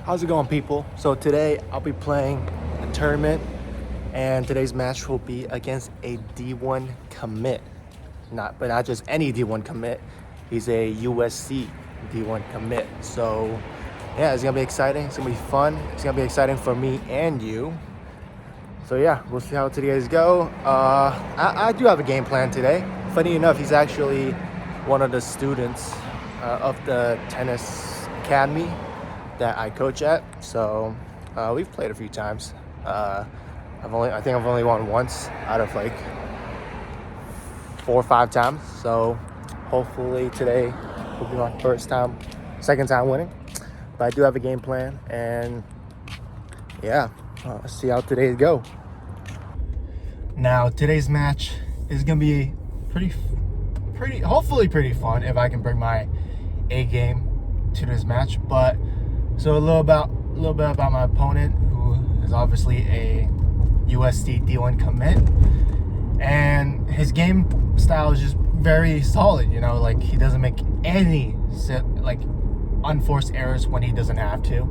How's it going, people? So today I'll be playing a tournament, and today's match will be against a D1 commit. But not just any D1 commit. He's a USC D1 commit. So yeah, it's gonna be exciting. It's gonna be fun. It's gonna be exciting for me and you. So yeah, we'll see how today's go. I do have a game plan today. Funny enough, he's actually one of the students of the tennis academy that I coach at. So we've played a few times. I think I've only won once out of like 4 or 5 times. So hopefully today will be my second time winning. But I do have a game plan, and yeah, let's see how today's go. Now today's match is gonna be hopefully pretty fun if I can bring my A game to this match. But so a little bit about my opponent, who is obviously a USD D1 commit, and his game style is just very solid. You know, like he doesn't make any like unforced errors when he doesn't have to.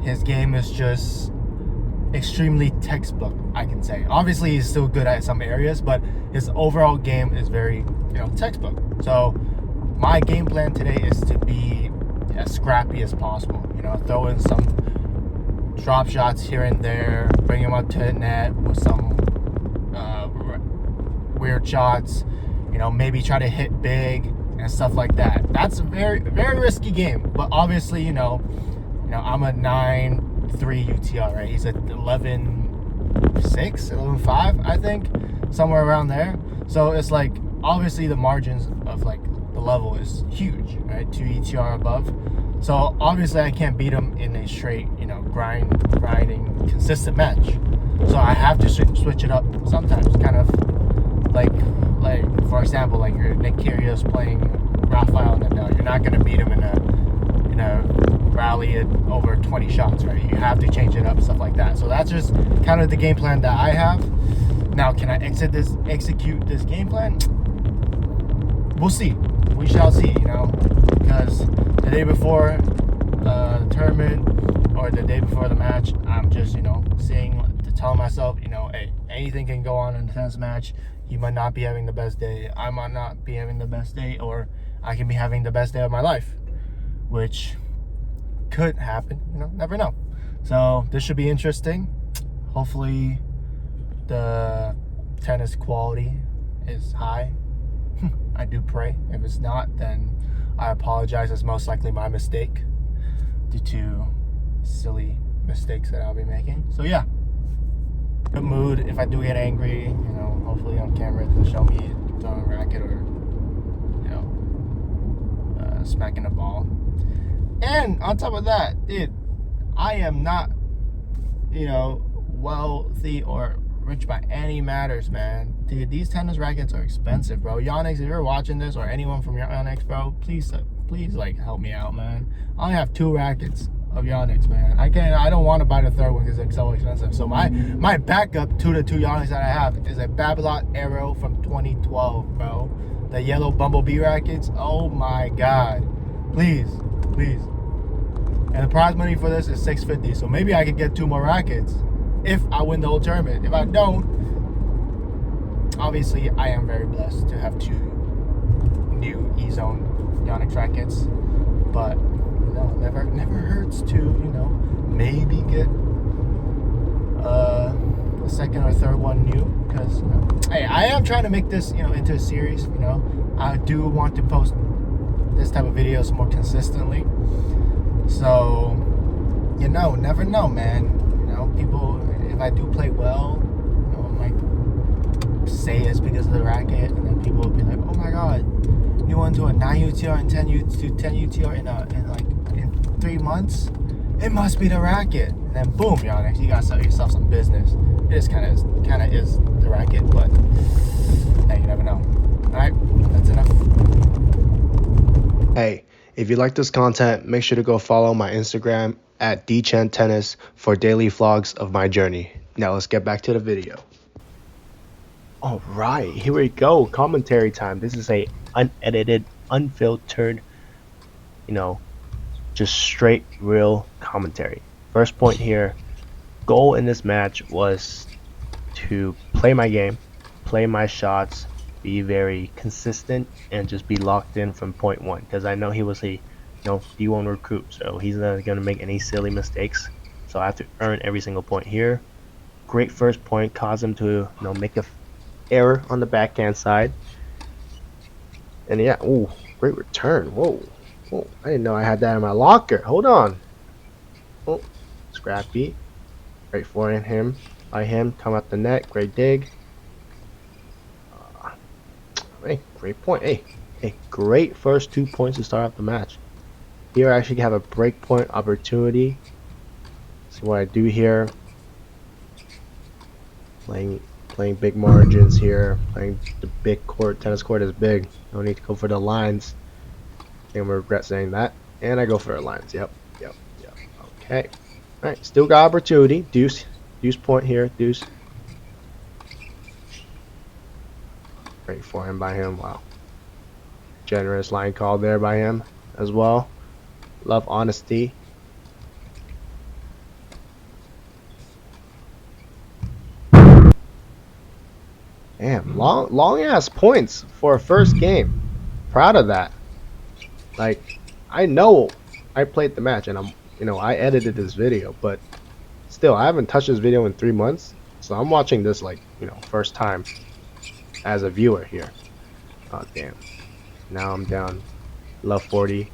His game is just extremely textbook, I can say. Obviously, he's still good at some areas, but his overall game is very, textbook. So my game plan today is to be as scrappy as possible. Throw in some drop shots here and there, bring him up to the net with some weird shots. Maybe try to hit big and stuff like that. That's a very, very risky game. But obviously, I'm a 9.3 UTR, right? He's at 11.6, 11.5, I think, somewhere around there. So it's like, obviously the margins of like the level is huge, right? 2 UTR above. So obviously I can't beat him in a straight, grinding, consistent match. So I have to switch it up sometimes, kind of like for example, like your Nick Kyrgios playing Rafael Nadal. You're not gonna beat him in a rally at over 20 shots, right? You have to change it up, stuff like that. So that's just kind of the game plan that I have. Now, can I execute this game plan? We'll see. We shall see, because the day before the tournament or the day before the match, I'm just, telling myself, hey, anything can go on in a tennis match. You might not be having the best day. I might not be having the best day, or I can be having the best day of my life, which could happen, never know. So this should be interesting. Hopefully the tennis quality is high. I do pray. If it's not, then I apologize. It's most likely my mistake due to silly mistakes that I'll be making. So yeah, good mood. If I do get angry, hopefully on camera it will show me throwing a racket or smacking the ball. And on top of that, dude, I am not, wealthy or rich by any matters, man. Dude, these tennis rackets are expensive, bro. Yonex, if you're watching this, or anyone from Yonex, bro, please, like, help me out, man. I only have 2 rackets of Yonex, man. I don't want to buy the third one because it's so expensive. So my backup to the 2 Yonex that I have is a Babolat Aero from 2012, bro. The yellow Bumblebee rackets. Oh my god. Please. And the prize money for this is $650. So maybe I could get 2 more rackets if I win the whole tournament. If I don't, obviously I am very blessed to have 2 new E-Zone Yonex rackets. But never hurts to maybe get a second or third one new, because hey, I am trying to make this into a series. I do want to post this type of videos more consistently. So never know, man. People, if I do play well, I might say it's because of the racket, and then people will be like, oh my god, you went to a 9 UTR and 10 UTR in 3 months. It must be the racket. And then boom, Yonex, you gotta sell yourself some business. It just kind of is the racket, but hey, you never know. All right, that's enough. Hey, if you like this content, make sure to go follow my Instagram at dchantennis for daily vlogs of my journey. Now let's get back to the video. All right, here we go. Commentary time. This is a unedited, unfiltered, just straight, real commentary. first point here. Goal in this match was to play my game, play my shots, be very consistent, and just be locked in from point one. Because I know he was a D1 recruit, so he's not going to make any silly mistakes. So I have to earn every single point here. Great first point, caused him to make a error on the backhand side. And yeah, ooh, great return. Whoa, whoa! I didn't know I had that in my locker. Hold on. Oh, scrappy. Great forehand by him. Come up the net. Great dig. Uh, hey, great point. Hey, great first 2 points to start off the match. Here I actually have a break point opportunity. See what I do here. Playing big margins here. Playing the big court. Tennis court is big. No need to go for the lines. I think I'm gonna regret saying that. And I go for the lines. Yep. Okay. All right. Still got opportunity. Deuce point here. Deuce. Great forehand by him. Wow. Generous line call there by him as well. Love honesty. Damn, long ass points for a first game. Proud of that. Like, I know I played the match and I edited this video, but still I haven't touched this video in 3 months. So I'm watching this like, first time as a viewer here. Oh damn. Now I'm down love 40.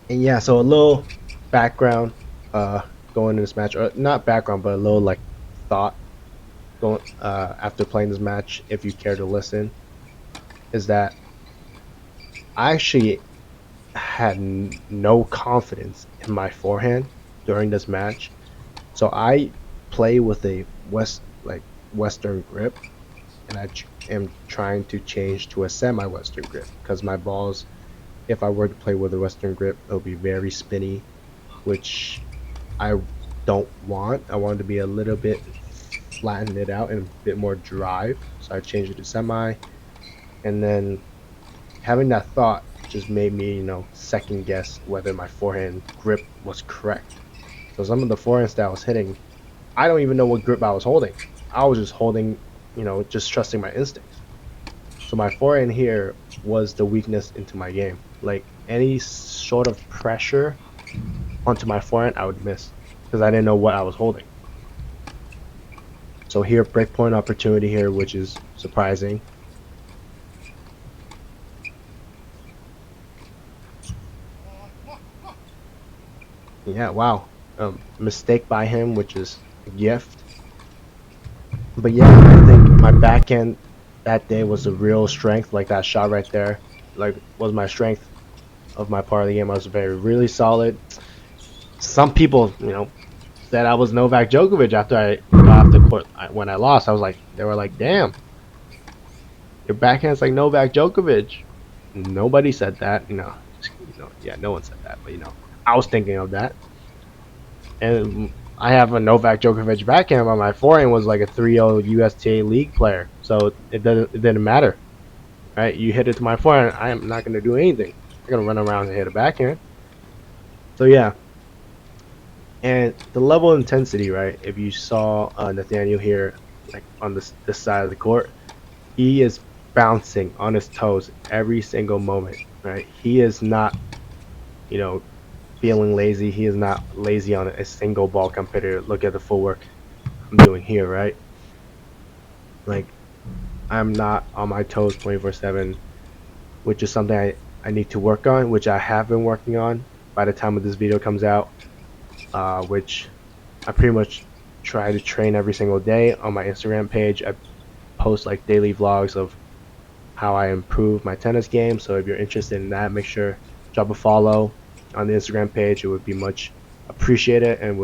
And yeah, so a little background going into this match, or not background, but a little like thought going after playing this match, if you care to listen, is that I actually had no confidence in my forehand during this match. So I play with a Western grip, and I am trying to change to a semi-Western grip because my balls, if I were to play with a Western grip, it'll be very spinny, which I don't want. I want it to be a little bit flatten it out and a bit more drive. So I changed it to semi, and then having that thought just made me, second guess whether my forehand grip was correct. So some of the forehands that I was hitting, I don't even know what grip I was holding. I was just holding, just trusting my instincts. So my forehand here was the weakness into my game. Like any sort of pressure onto my forehand, I would miss because I didn't know what I was holding. So here, breakpoint opportunity here, which is surprising. Yeah, wow. Mistake by him, which is a gift. But yeah, I think my backhand that day was a real strength. Like that shot right there, like was my strength of my part of the game. I was really solid. Some people, said I was Novak Djokovic after I got off the court when I lost. They were like, damn, your backhand's like Novak Djokovic. Nobody said that, yeah, no one said that, but I was thinking of that. And I have a Novak Djokovic backhand, but my forehand was like a 3-0 USTA league player, so it didn't matter, right? You hit it to my forehand, I am not going to do anything. I'm going to run around and hit a backhand. So yeah, and the level of intensity, right? If you saw Nathaniel here, like on this side of the court, he is bouncing on his toes every single moment, right? He is not, feeling lazy. He is not lazy on a single ball compared to look at the footwork I'm doing here, right? Like I'm not on my toes 24/7, which is something I need to work on, which I have been working on by the time of this video comes out, which I pretty much try to train every single day on my Instagram page. I post like daily vlogs of how I improve my tennis game. So if you're interested in that, make sure drop a follow on the Instagram page. It would be much appreciated, and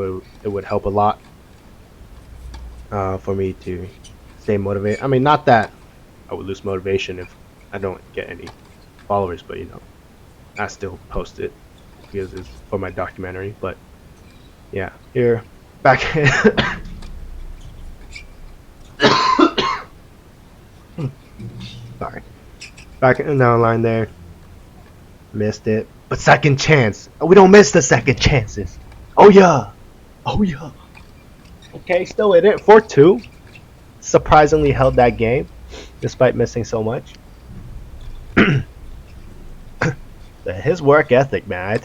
it would help a lot for me to stay motivated. I mean, not that I would lose motivation if I don't get any followers, but I still post it because it's for my documentary. But yeah, here back. Sorry, back in the down line there, missed it. But second chance. We don't miss the second chances. Oh yeah. Oh yeah. Okay, still in it. 4-2. Surprisingly held that game despite missing so much. His work ethic, man.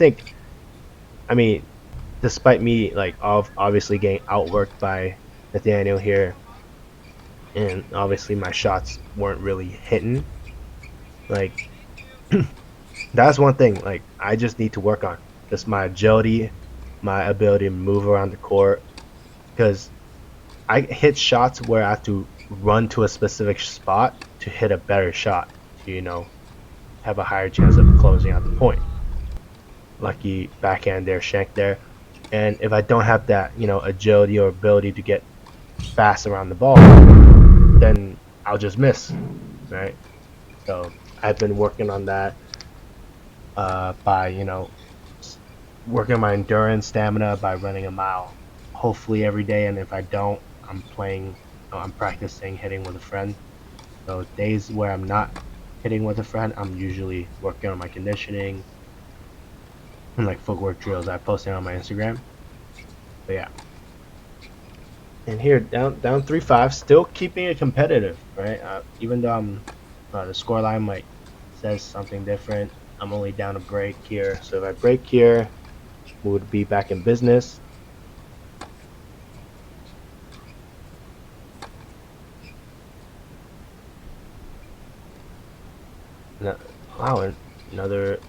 I mean, despite me like obviously getting outworked by Nathaniel here, and obviously my shots weren't really hitting. Like that's one thing. Like I just need to work on just my agility, my ability to move around the court. Because I hit shots where I have to run to a specific spot to hit a better shot to have a higher chance of closing out the point. Lucky backhand there, shank there. And if I don't have that, agility or ability to get fast around the ball, then I'll just miss, right? So I've been working on that by working on my endurance, stamina by running a mile, hopefully every day. And if I don't, I'm practicing hitting with a friend. So days where I'm not hitting with a friend, I'm usually working on my conditioning and like footwork drills I posted on my Instagram. But yeah. And here down 3-5, still keeping it competitive, right? Even though the scoreline might says something different, I'm only down a break here. So if I break here, we would be back in business. Wow, another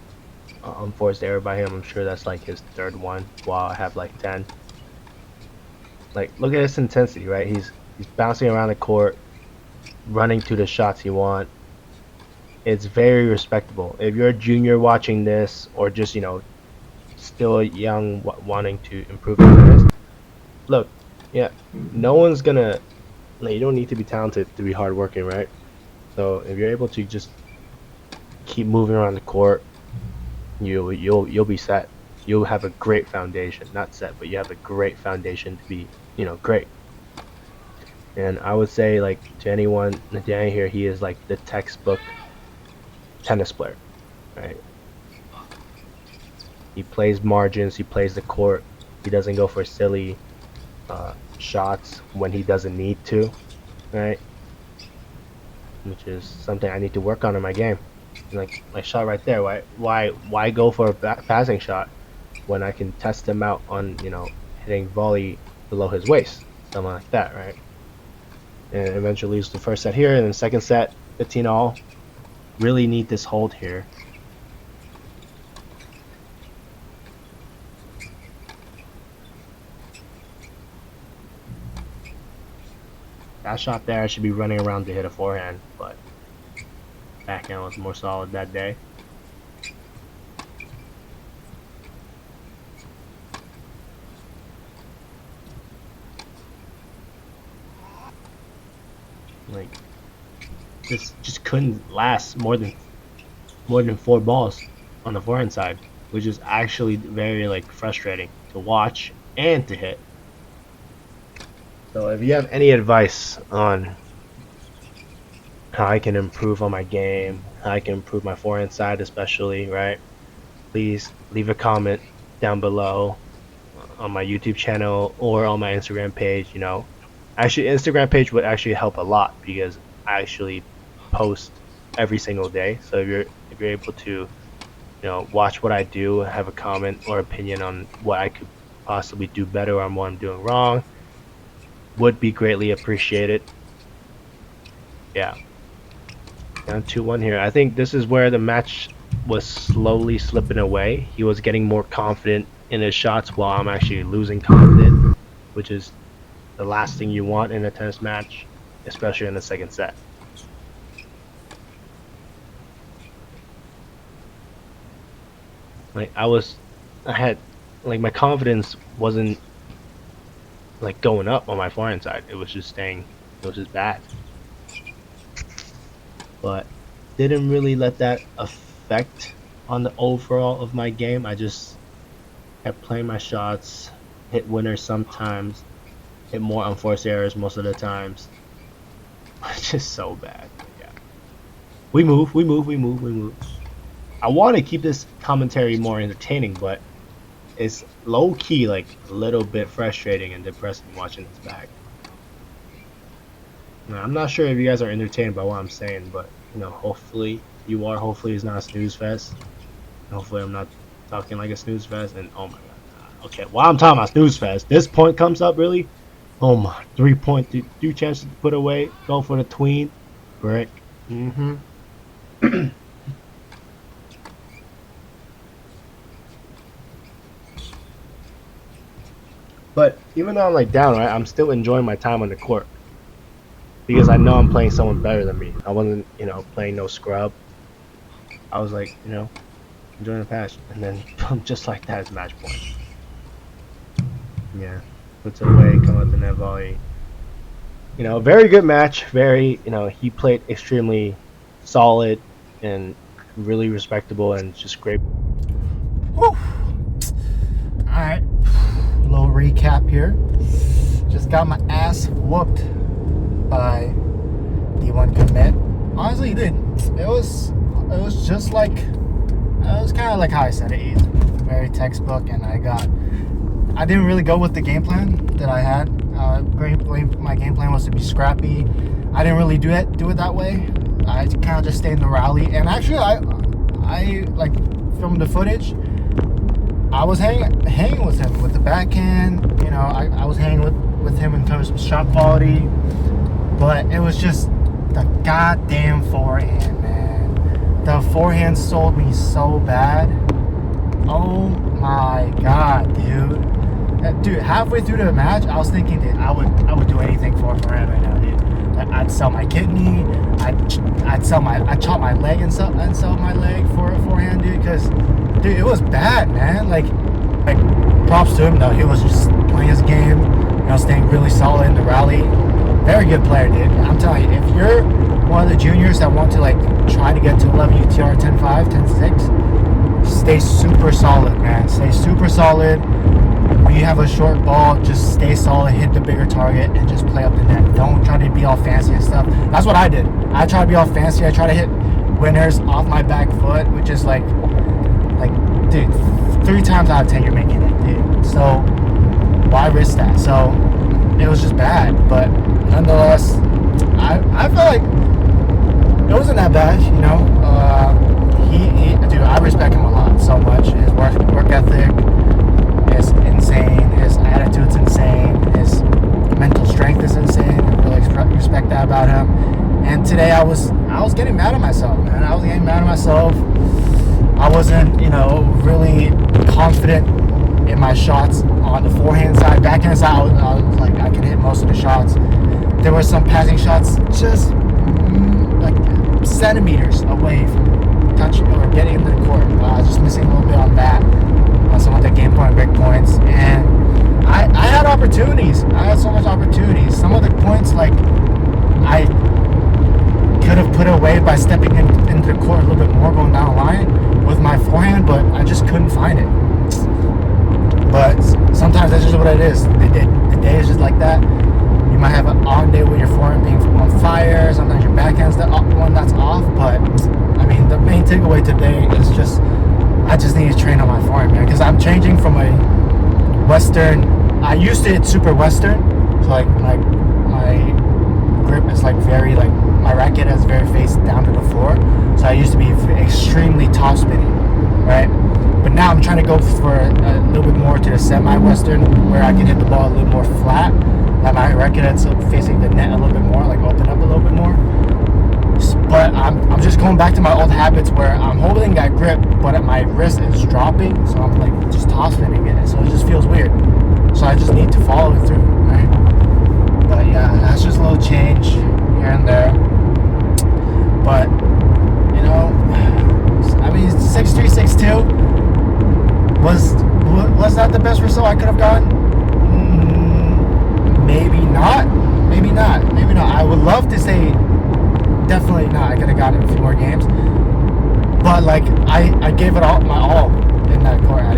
unforced error by him. I'm sure that's like his third one. While I have like 10. Like look at his intensity, right? He's bouncing around the court, running to the shots he want. It's very respectable. If you're a junior watching this, or just still young wanting to improve your tennis, look, yeah, no one's gonna. Like, you don't need to be talented to be hardworking, right? So if you're able to just keep moving around the court, you'll be set. You'll have a great foundation, not set, but you have a great foundation to be great. And I would say, like, to anyone down here, he is like the textbook tennis player, right? He plays margins, he plays the court, he doesn't go for silly shots when he doesn't need to, right? Which is something I need to work on in my game. Like my shot right there, why go for a passing shot when I can test him out on hitting volley below his waist, something like that, right? And eventually lose the first set here, and then second set 15 all. Really need this hold here. That shot there, I should be running around to hit a forehand, but backhand was more solid that day. Like this just couldn't last more than 4 balls on the forehand side, which is actually very like frustrating to watch and to hit. So if you have any advice on how I can improve on my game, how I can improve my forehand side especially, right? Please leave a comment down below on my YouTube channel or on my Instagram page. Actually, Instagram page would actually help a lot because I actually post every single day. So if you're able to watch what I do, have a comment or opinion on what I could possibly do better on what I'm doing wrong, would be greatly appreciated. Yeah. Down 2-1 here. I think this is where the match was slowly slipping away. He was getting more confident in his shots while I'm actually losing confidence, which is the last thing you want in a tennis match, especially in the second set. Like I had like my confidence wasn't like going up on my forehand side. It was just bad. But didn't really let that affect on the overall of my game. I just kept playing my shots, hit winners sometimes, hit more unforced errors most of the times. It's just so bad. But yeah. We move. I want to keep this commentary more entertaining, but it's low key like a little bit frustrating and depressing watching this back. Now, I'm not sure if you guys are entertained by what I'm saying, but hopefully you are. Hopefully it's not a snooze fest. Hopefully I'm not talking like a snooze fest. And oh my god, okay, while I'm talking about snooze fest, this point comes up really. Oh my, 3 point, two chances to put away. Go for the tween, brick. But even though I'm like down, right, I'm still enjoying my time on the court because I know I'm playing someone better than me. I wasn't, playing no scrub. I was like, enjoying the patch, and then just like that is match point. Yeah, puts it away, come out the net volley. Very good match. Very, he played extremely solid and really respectable and just great. Whew. All right, a little recap here. Just got my ass whooped by D1 commit. Honestly, dude, it was just like, it was kind of like how I said it. It's very textbook, and I didn't really go with the game plan that I had. My game plan was to be scrappy. I didn't really do it that way. I kind of just stayed in the rally, and actually, I like from the footage, I was hanging with him with the backhand. I was hanging with him in terms of shot quality, but it was just the goddamn forehand, man. The forehand sold me so bad. Oh my god, dude. Dude, halfway through the match, I was thinking that I would do anything for a forehand right now, dude. I'd sell my kidney. I'd chop my leg and sell my leg for a forehand, dude. Because, dude, it was bad, man. Like props to him though. He was just playing his game, staying really solid in the rally. Very good player, dude. I'm telling you, if you're one of the juniors that want to try to get to 11 UTR 10.5, 10.6, stay super solid, man. Stay super solid. When you have a short ball, just stay solid, hit the bigger target, and just play up the net. Don't try to be all fancy and stuff. That's what I did. I try to be all fancy. I try to hit winners off my back foot, which is like, dude, 3 times out of 10 you're making it, dude. So why risk that? So it was just bad, but nonetheless, I felt like it wasn't that bad, dude, I respect him a lot, so much. His work ethic is insane. His attitude's insane. His mental strength is insane. I really respect that about him. And today I was getting mad at myself, man. I was getting mad at myself. I wasn't, really confident in my shots on the forehand side. Backhand side, I was like, I can hit most of the shots. There were some passing shots just like centimeters away from touching or getting into the court. I was just missing a little bit on that. On some of the game point break points, and I had opportunities. I had so much opportunities. Some of the points I could have put away by stepping into the court a little bit more, going down the line with my forehand, but I just couldn't find it. But sometimes that's just what it is. The day is just like that. You might have an on day with your forehand being on fire. Sometimes your backhand's the one that's off. But I mean, the main takeaway today is just I just need to train on my forehand, man, because I'm changing from a Western. I used to hit super Western, so my grip is very my racket is very face down to the floor. So I used to be extremely top spinning, right? But now I'm trying to go for a little bit more to the semi-Western, where I can hit the ball a little more flat. Like my racket is facing the net a little bit more, open up a little bit more. But I'm just going back to my old habits where I'm holding that grip, but my wrist is dropping, so I'm just top spinning it. So it just feels weird. So I just need to follow it through, right? But yeah, that's just a little change here and there. But I mean, 6'3", 6'2" was that the best result I could have gotten? Maybe not. I would love to say definitely not. I could have gotten a few more games, but I gave it all my all in that court. I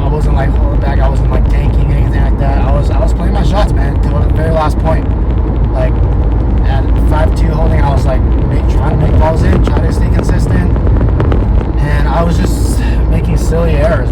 wasn't holding back. I wasn't tanking anything like that. I was playing my shots, man, till the very last point. At 5-2 holding, I was trying to make balls in, trying to stay consistent, and I was just making silly errors,